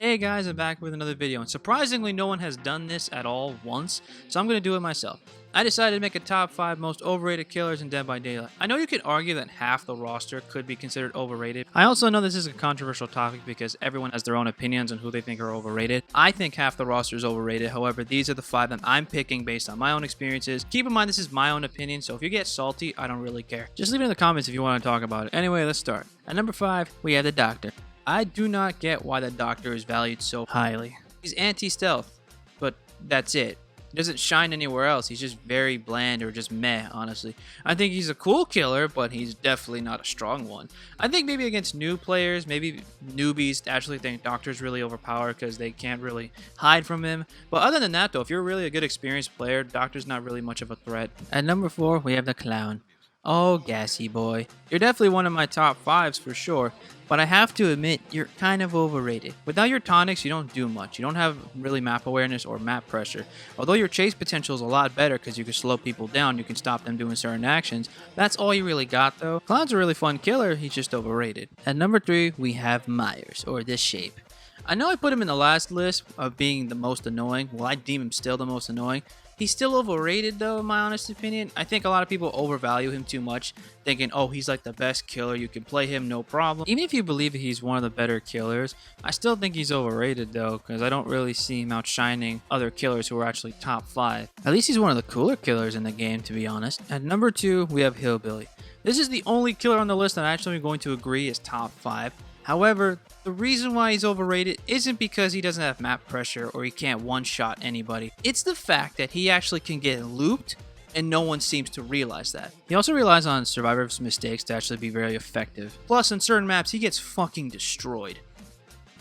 Hey guys, I'm back with another video, and surprisingly no one has done this at all once, so I'm going to do it myself. I decided to make a top 5 most overrated killers in Dead by Daylight. I know you could argue that half the roster could be considered overrated. I also know this is a controversial topic because everyone has their own opinions on who they think are overrated. I think half the roster is overrated, however these are the 5 that I'm picking based on my own experiences. Keep in mind this is my own opinion, so if you get salty, I don't really care. Just leave it in the comments if you want to talk about it. Anyway, let's start. At number 5, we have the Doctor. I do not get why the Doctor is valued so highly. He's anti-stealth, but that's it. He doesn't shine anywhere else. He's just very bland or just meh, honestly. I think he's a cool killer, but he's definitely not a strong one. I think maybe against new players, maybe newbies actually think Doctor's really overpowered because they can't really hide from him. But other than that, though, if you're really a good experienced player, Doctor's not really much of a threat. At number 4, we have the Clown. Oh, gassy boy. You're definitely one of my top 5s for sure, but I have to admit, you're kind of overrated. Without your tonics, you don't do much. You don't have really map awareness or map pressure. Although your chase potential is a lot better because you can slow people down, you can stop them doing certain actions. That's all you really got though. Clown's a really fun killer, he's just overrated. At number 3, we have Myers, or this shape. I know I put him in the last list of being the most annoying. Well, I deem him still the most annoying. He's still overrated though, in my honest opinion. I think a lot of people overvalue him too much, thinking, oh, he's like the best killer, you can play him no problem. Even if you believe he's one of the better killers, I still think he's overrated though, because I don't really see him outshining other killers who are actually top 5. At least he's one of the cooler killers in the game, to be honest. At number 2, we have Hillbilly. This is the only killer on the list that I'm actually going to agree is top 5. However, the reason why he's overrated isn't because he doesn't have map pressure or he can't one-shot anybody. It's the fact that he actually can get looped and no one seems to realize that. He also relies on survivors' mistakes to actually be very effective. Plus, in certain maps, he gets fucking destroyed.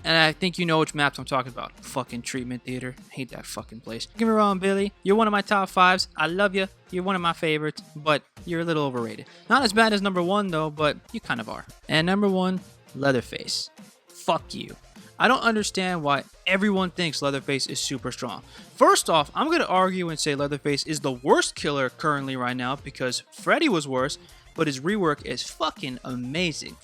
And I think you know which maps I'm talking about. Fucking Treatment Theater. Hate that fucking place. Don't get me wrong, Billy. You're one of my top 5s. I love you. You're one of my favorites, but you're a little overrated. Not as bad as number 1 though, but you kind of are. And number 1, Leatherface. Fuck you. I don't understand why everyone thinks Leatherface is super strong. First off, I'm going to argue and say Leatherface is the worst killer currently right now because Freddy was worse, but his rework is fucking amazing.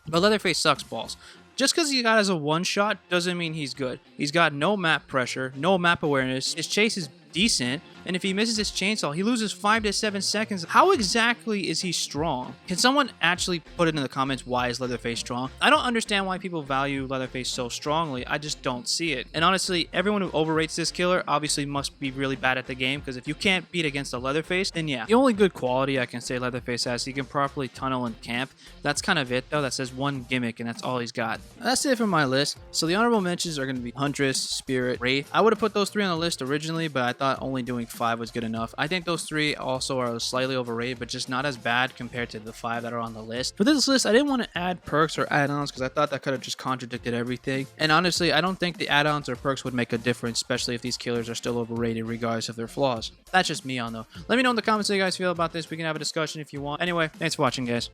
But Leatherface sucks balls. Just because he got as a one-shot doesn't mean he's good. He's got no map pressure, no map awareness, his chase is decent, and if he misses his chainsaw, he loses 5 to 7 seconds. How exactly is he strong? Can someone actually put it in the comments why is Leatherface strong? I don't understand why people value Leatherface so strongly. I just don't see it. And honestly, everyone who overrates this killer obviously must be really bad at the game, because if you can't beat against a Leatherface, then yeah. The only good quality I can say Leatherface has, he can properly tunnel and camp. That's kind of it though. That says one gimmick and that's all he's got. That's it for my list. So the honorable mentions are going to be Huntress, Spirit, Wraith. I would have put those 3 on the list originally, but I thought only doing 5 was good enough. I think those 3 also are slightly overrated, but just not as bad compared to the 5 that are on the list. For this list, I didn't want to add perks or add-ons because I thought that could have just contradicted everything. And honestly, I don't think the add-ons or perks would make a difference, especially if these killers are still overrated regardless of their flaws. That's just me on though. Let me know in the comments how you guys feel about this. We can have a discussion if you want. Anyway, thanks for watching, guys.